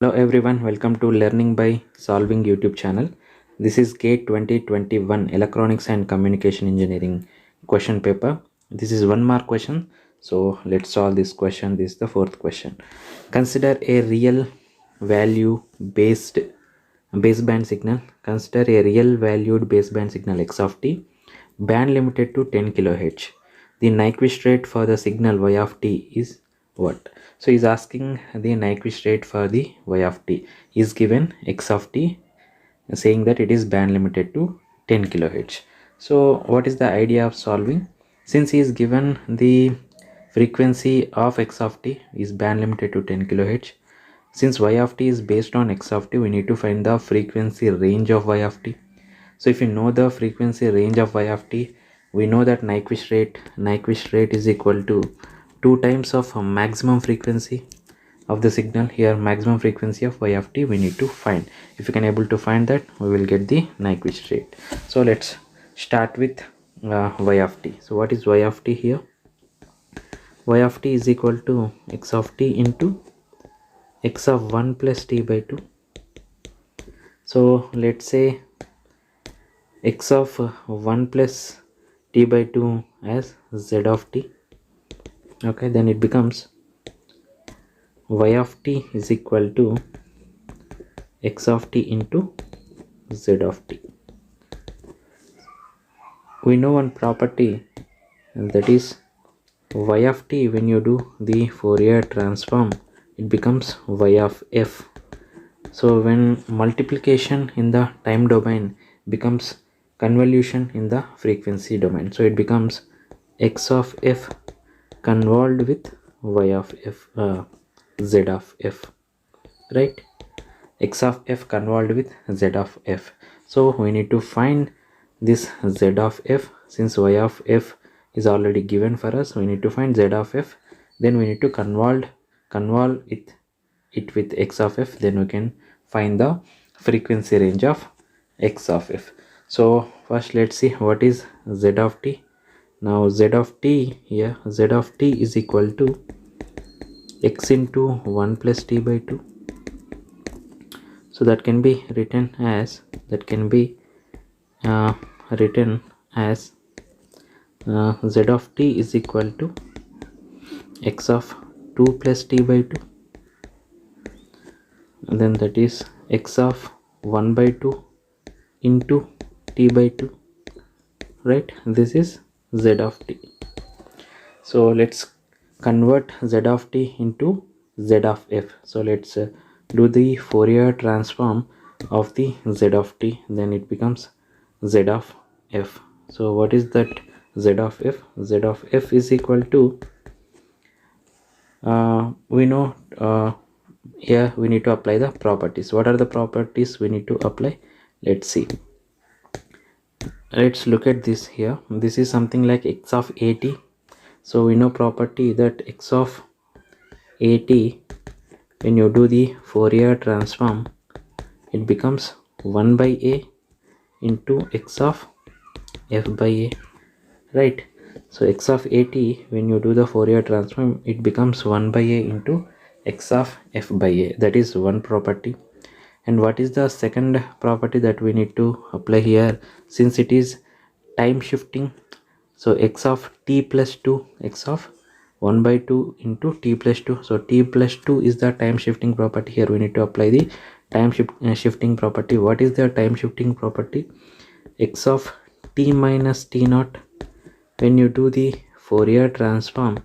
Hello everyone, welcome to Learning by Solving YouTube channel. This is GATE 2021 Electronics and Communication Engineering question paper. This is 1 mark question. So let's solve this question. This is the fourth question. Consider a real value based baseband signal. Consider a real valued baseband signal x of t, band limited to 10 kHz. The Nyquist rate for the signal y of t is what? So he's asking the Nyquist rate for the y of t is given x of t, saying that it is band limited to 10 kHz. So what is the idea of solving? Since he is given the frequency of x of t is band limited to 10 kHz, since y of t is based on x of t, we need to find the frequency range of y of t. So if you know the frequency range of y of t, we know that Nyquist rate is equal to 2 times of maximum frequency of the signal. Here maximum frequency of y of t we need to find. If you can able to find that, we will get the Nyquist rate. So let's start with y of t. So what is y of t here? Y of t is equal to x of t into x of 1 plus t by 2. So let's say x of 1 plus t by 2 as z of t. Okay, then it becomes y of t is equal to x of t into z of t. We know one property, and that is y of t, when you do the Fourier transform, it becomes y of f. So when multiplication in the time domain becomes convolution in the frequency domain, so it becomes x of f convolved with y of f, z of f, right? X of f convolved with z of f. So we need to find this z of f. Since y of f is already given for us, we need to find z of f. Then we need to convolve it with x of f. Then we can find the frequency range of x of f. So first let's see what is z of t. Now z of t here, z of t is equal to x into 1 plus t by 2. So that can be written as z of t is equal to x of 2 plus t by 2, and then that is x of 1 by 2 into t by 2, right? This is z of t. So let's convert z of t into z of f. So let's do the Fourier transform of the z of t, then it becomes z of f. So what is that z of f? Z of f is equal to we know here we need to apply the properties. What are the properties we need to apply? Let's see. Let's look at this here. This is something like x of at. So we know property that x of at, when you do the Fourier transform, it becomes 1 by a into x of f by a, right? So x of at, when you do the Fourier transform, it becomes 1 by a into x of f by a. That is one property. And what is the second property that we need to apply here? Since it is time shifting, so x of t plus 2, x of 1 by 2 into t plus 2. So t plus 2 is the time shifting property. Here we need to apply the time shifting property. What is the time shifting property? X of t minus t naught, when you do the Fourier transform,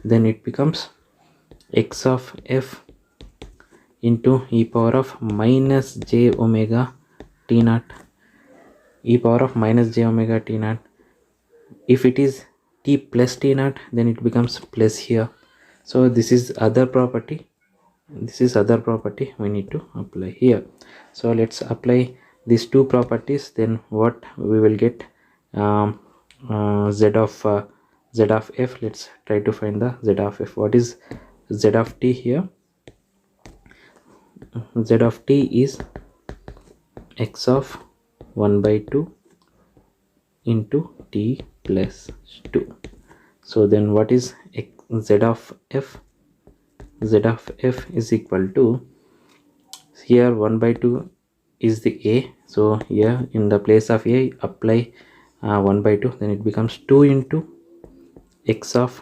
then it becomes x of f into e power of minus j omega t naught, e power of minus j omega t naught. If it is t plus t naught, then it becomes plus here. So this is other property, we need to apply here. So let's apply these two properties, then what we will get, z of f. Let's try to find the z of f. What is z of t here? Z of t is x of 1 by 2 into t plus 2. So then what is z of f? Z of f is equal to here 1 by 2 is the a, so here in the place of a apply 1 by 2, then it becomes 2 into x of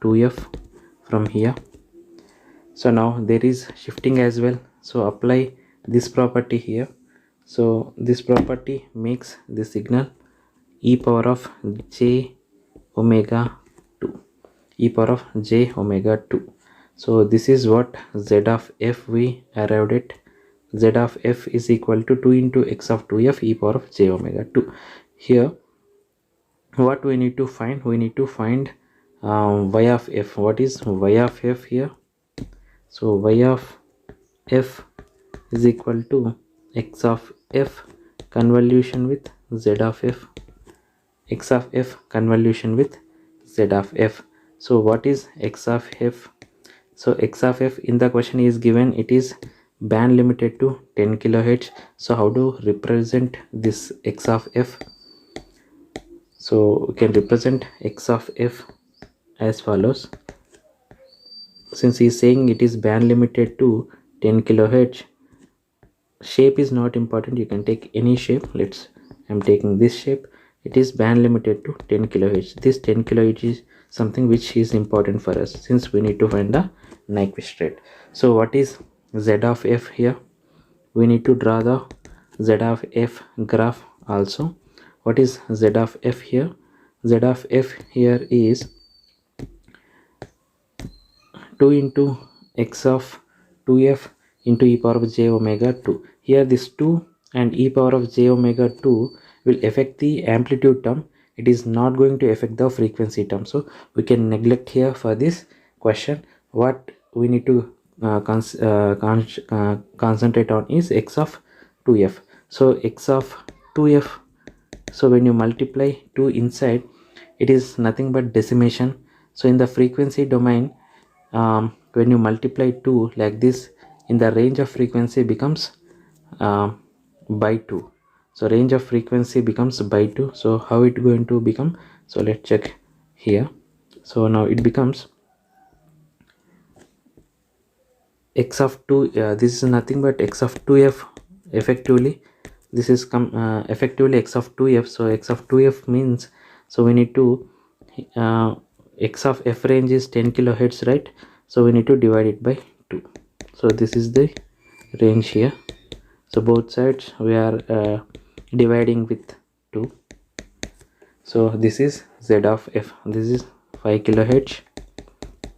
2f from here. So now there is shifting as well, so apply this property here. So this property makes the signal e power of j omega 2, e power of j omega 2. So this is what z of f we arrived at. Z of f is equal to 2 into x of 2f e power of j omega 2. Here what we need to find, we need to find y of f. What is y of f here? So y of f is equal to x of f convolution with z of f, x of f convolution with z of f. So what is x of f? So x of f in the question is given, it is band limited to 10 kilohertz. So how to represent this x of f? So we can represent x of f as follows. Since he is saying it is band limited to 10 kilohertz, shape is not important, you can take any shape. I'm taking this shape. It is band limited to 10 kilohertz. This 10 kilohertz is something which is important for us since we need to find the Nyquist rate. So what is z of f here? We need to draw the z of f graph also. What is z of f here? Z of f here is 2 into x of 2f into e power of j omega 2. Here this 2 and e power of j omega 2 will affect the amplitude term. It is not going to affect the frequency term. So we can neglect here for this question. What we need to concentrate on is x of 2f. So x of 2f, so when you multiply 2 inside, it is nothing but decimation. So in the frequency domain, when you multiply 2 like this, in the range of frequency becomes by 2. So range of frequency becomes by 2. So how it going to become? So let's check here. So now it becomes x of 2, this is nothing but x of 2f effectively. This is effectively x of 2f. So x of 2f means, so we need to x of f range is 10 kilohertz, right? So we need to divide it by 2. So this is the range here. So both sides we are dividing with 2. So this is z of f. This is 5 kilohertz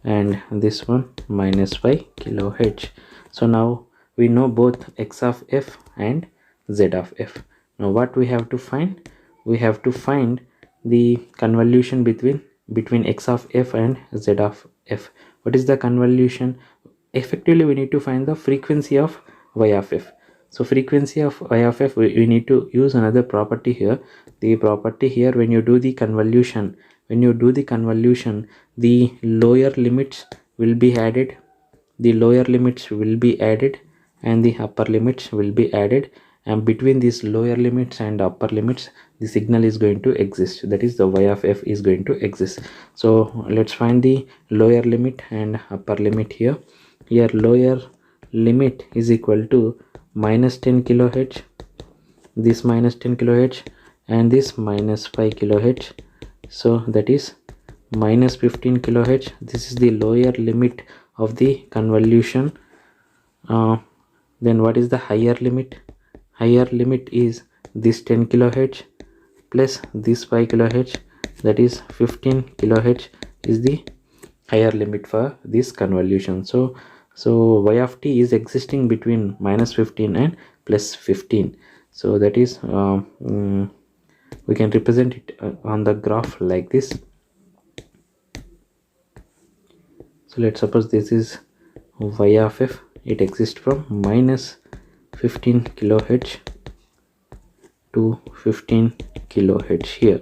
and this one minus 5 kilohertz. So now we know both x of f and z of f. Now what we have to find? We have to find the convolution between x of f and z of f. What is the convolution? Effectively we need to find the frequency of y of f. So frequency of y of f, we need to use another property here. The property here, when you do the convolution, the lower limits will be added, and the upper limits will be added, and between these lower limits and upper limits the signal is going to exist, that is the y of f is going to exist. So let's find the lower limit and upper limit here. Here lower limit is equal to minus 10 kilohertz, this minus 10 kilohertz, and this minus 5 kilohertz. So that is minus 15 kilohertz. This is the lower limit of the convolution. Then what is the higher limit? Higher limit is this 10 kilohertz plus this 5 kilohertz, that is 15 kilohertz is the higher limit for this convolution. So y of t is existing between minus 15 and plus 15. So that is we can represent it on the graph like this. So let's suppose this is y of f. It exists from minus 15 kilohertz to 15 kilohertz here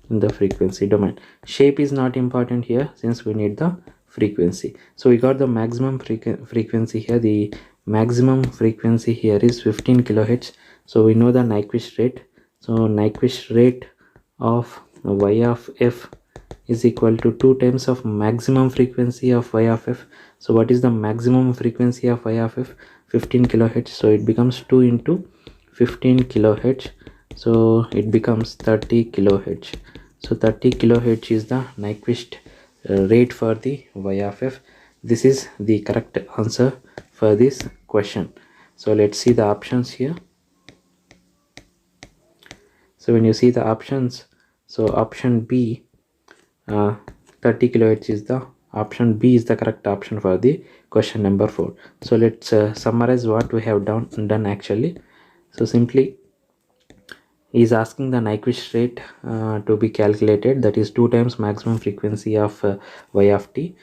in the frequency domain. Shape is not important here since we need the frequency. So we got the maximum frequency here. The maximum frequency here is 15 kilohertz. So we know the Nyquist rate. So Nyquist rate of y of f is equal to 2 times of maximum frequency of y of f. So what is the maximum frequency of y of f? 15 kilohertz, so it becomes 2 into 15 kilohertz, so it becomes 30 kilohertz. So 30 kilohertz is the Nyquist rate for the y of f. This is the correct answer for this question. So let's see the options here. So when you see the options, so option B, 30 kilohertz is the option B is the correct option for the question number 4. So let's summarize what we have done actually. So simply is asking the Nyquist rate to be calculated, that is 2 times maximum frequency of y of t.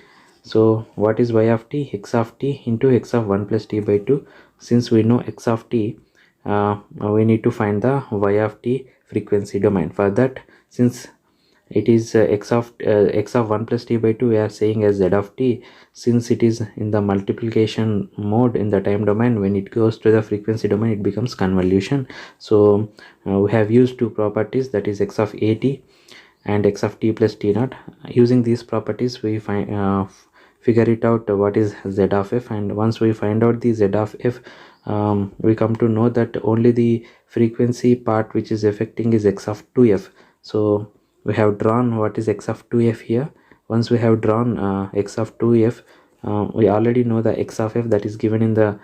So what is y of t? X of t into x of 1 plus t by 2. Since we know x of t, we need to find the y of t frequency domain. For that, since it is x of 1 plus t by 2, we are saying as z of t. Since it is in the multiplication mode in the time domain, when it goes to the frequency domain, it becomes convolution. So we have used two properties, that is x of at and x of t plus t naught. Using these properties, we figure it out what is z of f, and once we find out the z of f, we come to know that only the frequency part which is affecting is x of 2f. So we have drawn what is x of 2f here. Once we have drawn x of 2f, we already know the x of f that is given in the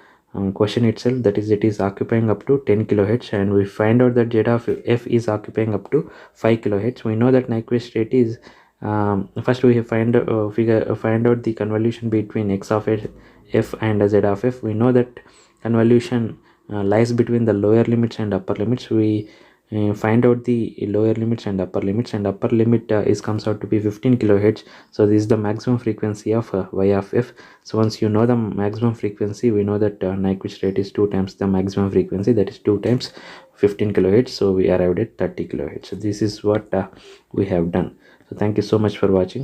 question itself, that is it is occupying up to 10 kilohertz, and we find out that z of f is occupying up to 5 kilohertz. We know that Nyquist rate is, first we find out the convolution between x of f and z of f. We know that convolution lies between the lower limits and upper limits. We find out the lower limits and upper limits, and upper limit is comes out to be 15 kilohertz. So this is the maximum frequency of y of f. So once you know the maximum frequency, we know that Nyquist rate is 2 times the maximum frequency, that is 2 times 15 kilohertz. So we arrived at 30 kilohertz. So this is what we have done. So thank you so much for watching.